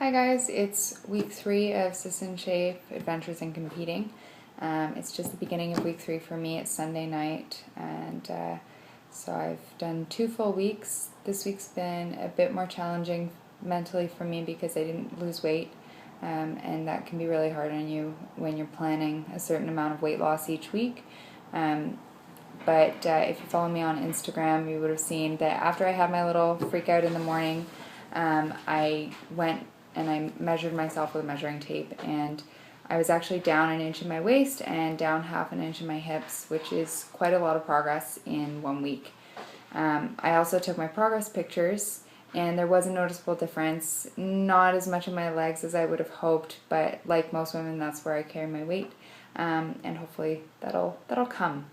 Hi guys, it's week 3 of SiS in Shape, Adventures in Competing. It's just the beginning of week 3 for me. It's Sunday night, and so I've done 2 full weeks. This week's been a bit more challenging mentally for me because I didn't lose weight, and that can be really hard on you when you're planning a certain amount of weight loss each week. But if you follow me on Instagram, you would have seen that after I had my little freak out in the morning, I went and I measured myself with a measuring tape, and I was actually down 1 inch in my waist and down 1/2 inch in my hips, which is quite a lot of progress in 1 week. I also took my progress pictures, and there was a noticeable difference. Not as much in my legs as I would have hoped, but like most women, that's where I carry my weight, and hopefully that'll come.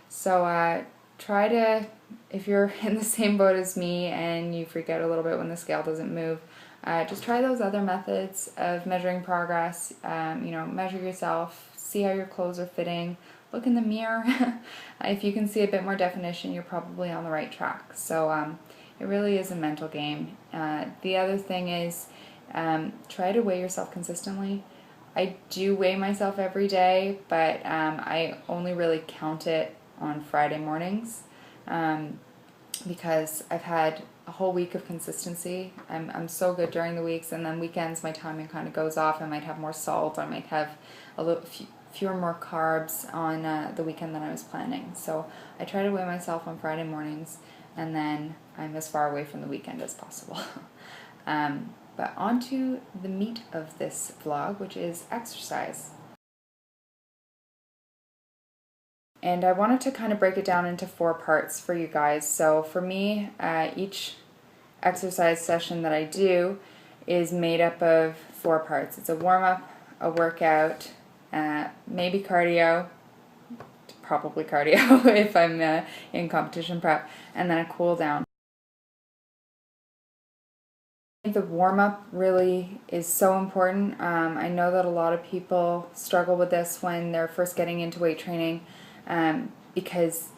So try to, if you're in the same boat as me and you freak out a little bit when the scale doesn't move, just try those other methods of measuring progress. Measure yourself, see how your clothes are fitting, look in the mirror. If you can see a bit more definition, you're probably on the right track. So it really is a mental game. The other thing is try to weigh yourself consistently. I do weigh myself every day, but I only really count it on Friday mornings because I've had a whole week of consistency. I'm so good during the weeks, and then weekends my timing kind of goes off. I might have more salt, I might have a little fewer more carbs on the weekend than I was planning. So I try to weigh myself on Friday mornings, and then I'm as far away from the weekend as possible. But on to the meat of this vlog, which is exercise. And I wanted to kind of break it down into 4 parts for you guys. So for me, each exercise session that I do is made up of 4 parts. It's a warm-up, a workout, maybe cardio, probably cardio if I'm in competition prep, and then a cool down. The warm-up really is so important. I know that a lot of people struggle with this when they're first getting into weight training because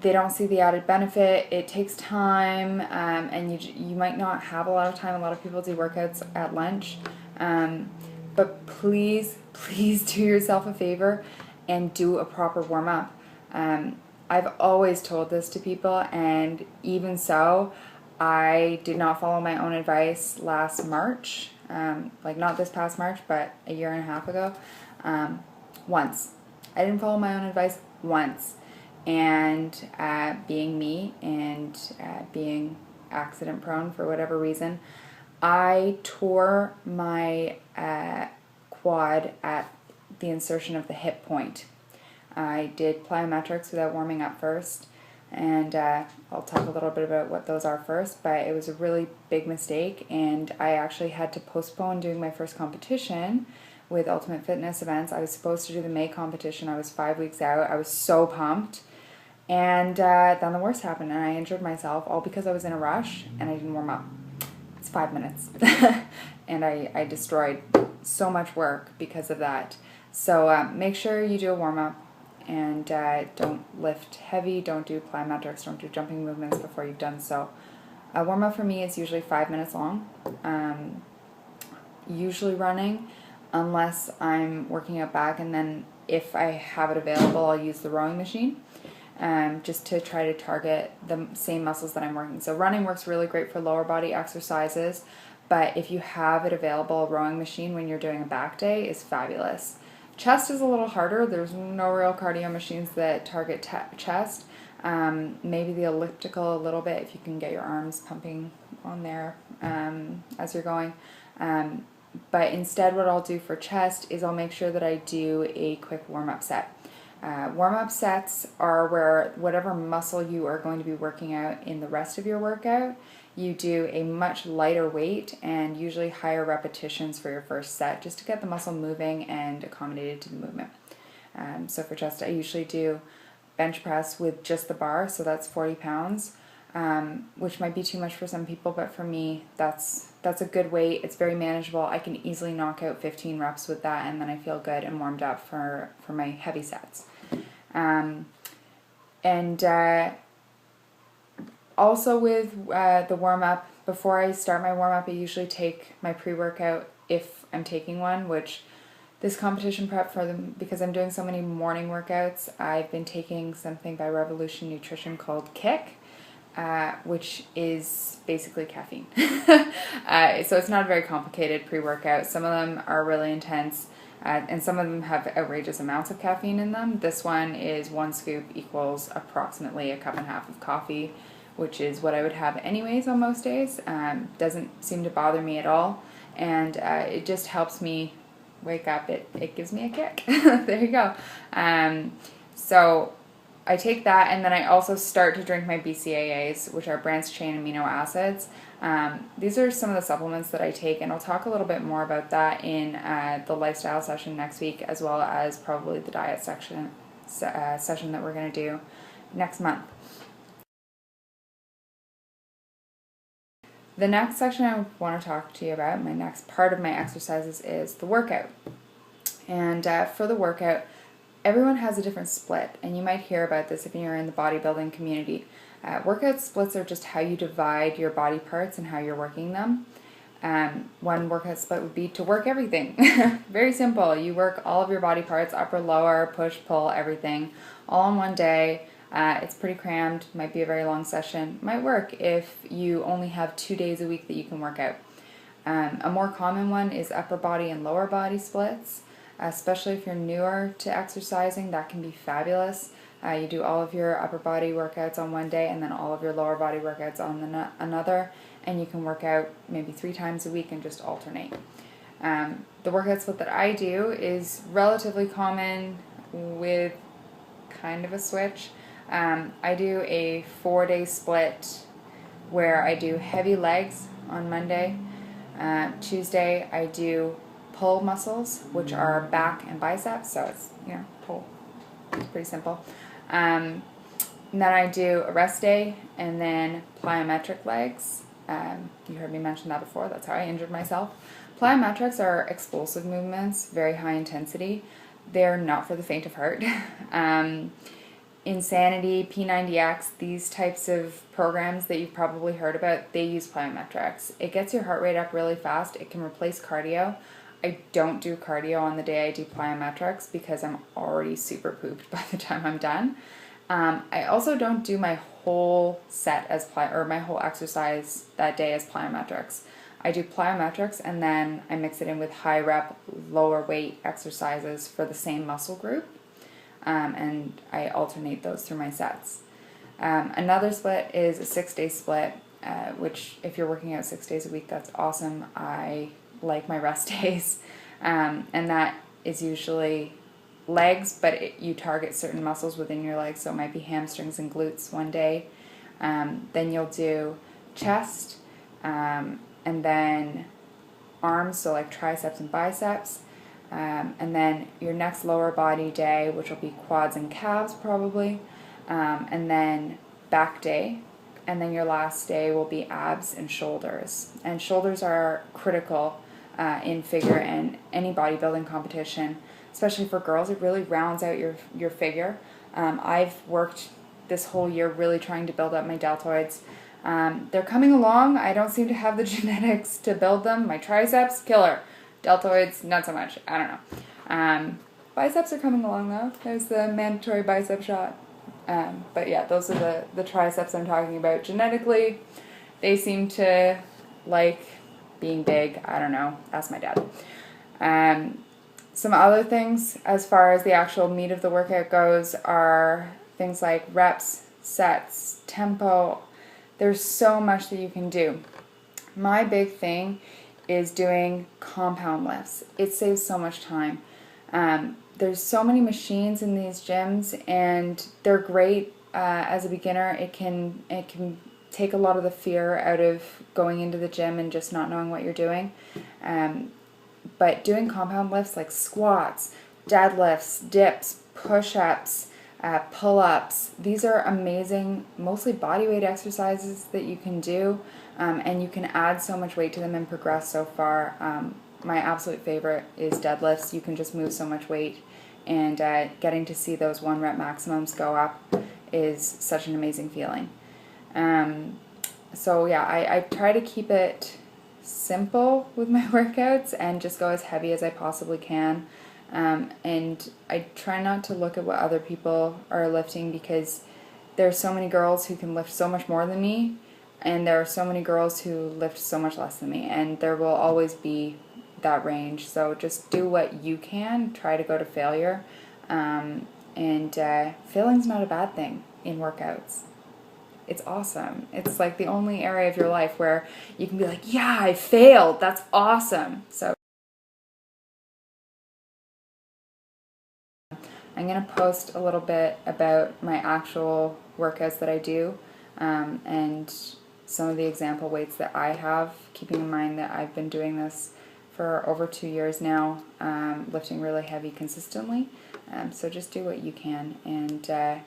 they don't see the added benefit. It takes time, and you might not have a lot of time. A lot of people do workouts at lunch, but please do yourself a favor and do a proper warm-up. I've always told this to people, and even so, I did not follow my own advice last March, like not this past March, but a year and a half ago, once. I didn't follow my own advice once, and being me and being accident prone for whatever reason, I tore my quad at the insertion of the hip point. I did plyometrics without warming up first, and I'll talk a little bit about what those are first, but it was a really big mistake, and I actually had to postpone doing my first competition with Ultimate Fitness Events. I was supposed to do the May competition. I was 5 weeks out. I was so pumped, and then the worst happened, and I injured myself, all because I was in a rush and I didn't warm up. It's 5 minutes, and I destroyed so much work because of that. So make sure you do a warm-up, and don't lift heavy, don't do plyometrics, don't do jumping movements before you've done so. A warm-up for me is usually 5 minutes long, usually running, unless I'm working out back, and then if I have it available, I'll use the rowing machine, just to try to target the same muscles that I'm working. So running works really great for lower body exercises, but if you have it available, a rowing machine when you're doing a back day is fabulous. Chest is a little harder. There's no real cardio machines that target chest. Maybe the elliptical a little bit if you can get your arms pumping on there as you're going. But instead what I'll do for chest is I'll make sure that I do a quick warm-up set. Warm-up sets are where whatever muscle you are going to be working out in the rest of your workout, you do a much lighter weight and usually higher repetitions for your first set, just to get the muscle moving and accommodated to the movement. So for chest, I usually do bench press with just the bar, so that's 40 pounds, which might be too much for some people, but for me, that's a good weight. It's very manageable. I can easily knock out 15 reps with that, and then I feel good and warmed up for my heavy sets. Also with the warm-up, before I start my warm-up, I usually take my pre-workout if I'm taking one, which this competition prep for them, because I'm doing so many morning workouts, I've been taking something by Revolution Nutrition called Kick, which is basically caffeine. So it's not a very complicated pre-workout. Some of them are really intense, and some of them have outrageous amounts of caffeine in them. This one is 1 scoop equals approximately a cup and a half of coffee, which is what I would have anyways on most days. Doesn't seem to bother me at all, and it just helps me wake up. It gives me a kick. There you go. So I take that, and then I also start to drink my BCAAs, which are branched chain amino acids. These are some of the supplements that I take, and I'll talk a little bit more about that in the lifestyle session next week, as well as probably the diet session that we're going to do next month. The next section I want to talk to you about, my next part of my exercises, is the workout. And for the workout, everyone has a different split, and you might hear about this if you're in the bodybuilding community. Workout splits are just how you divide your body parts and how you're working them. One workout split would be to work everything. Very simple. You work all of your body parts, upper, lower, push, pull, everything, all in one day. It's pretty crammed, might be a very long session. Might work if you only have 2 days a week that you can work out. A more common one is upper body and lower body splits, especially if you're newer to exercising. That can be fabulous. You do all of your upper body workouts on one day and then all of your lower body workouts on another, and you can work out maybe 3 times a week and just alternate. The workout split that I do is relatively common with kind of a switch. I do a 4-day split where I do heavy legs on Monday. Tuesday I do pull muscles, which are back and biceps, so it's, pull. It's pretty simple. And then I do a rest day and then plyometric legs. You heard me mention that before. That's how I injured myself. Plyometrics are explosive movements, very high intensity. They're not for the faint of heart. Insanity, P90X, these types of programs that you've probably heard about, they use plyometrics. It gets your heart rate up really fast. It can replace cardio. I don't do cardio on the day I do plyometrics because I'm already super pooped by the time I'm done. I also don't do my whole set as my whole exercise that day as plyometrics. I do plyometrics and then I mix it in with high rep, lower weight exercises for the same muscle group. And I alternate those through my sets. Another split is a 6-day split, which if you're working out 6 days a week, that's awesome. I like my rest days, and that is usually legs, but you target certain muscles within your legs, so it might be hamstrings and glutes one day. Then you'll do chest, and then arms, so like triceps and biceps. And then your next lower body day, which will be quads and calves probably, and then back day, and then your last day will be abs and shoulders. And shoulders are critical in figure and any bodybuilding competition, especially for girls. It really rounds out your figure. I've worked this whole year really trying to build up my deltoids. They're coming along. I don't seem to have the genetics to build them. My triceps, killer. Deltoids, not so much. I don't know. Biceps are coming along though. There's the mandatory bicep shot. But yeah, those are the triceps I'm talking about. Genetically, they seem to like being big. I don't know. Ask my dad. Some other things as far as the actual meat of the workout goes are things like reps, sets, tempo. There's so much that you can do. My big thing is doing compound lifts. It saves so much time. There's so many machines in these gyms, and they're great as a beginner. It can take a lot of the fear out of going into the gym and just not knowing what you're doing. But doing compound lifts like squats, deadlifts, dips, push-ups, pull-ups, these are amazing, mostly body weight exercises that you can do. And you can add so much weight to them and progress so far. My absolute favorite is deadlifts. You can just move so much weight, and getting to see those 1 rep maximums go up is such an amazing feeling. So yeah, I try to keep it simple with my workouts and just go as heavy as I possibly can. And I try not to look at what other people are lifting, because there are so many girls who can lift so much more than me, and there are so many girls who lift so much less than me, and there will always be that range. So just do what you can, try to go to failure. And failing's not a bad thing in workouts. It's awesome. It's like the only area of your life where you can be like, yeah, I failed. That's awesome. So I'm going to post a little bit about my actual workouts that I do, and some of the example weights that I have, keeping in mind that I've been doing this for over 2 years now, lifting really heavy consistently. So just do what you can, and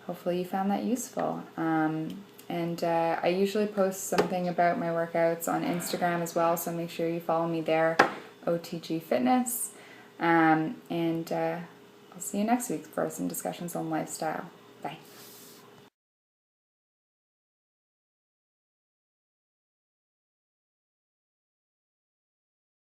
hopefully you found that useful. And I usually post something about my workouts on Instagram as well, so make sure you follow me there, OTG Fitness. And I'll see you next week for some discussions on lifestyle. Bye.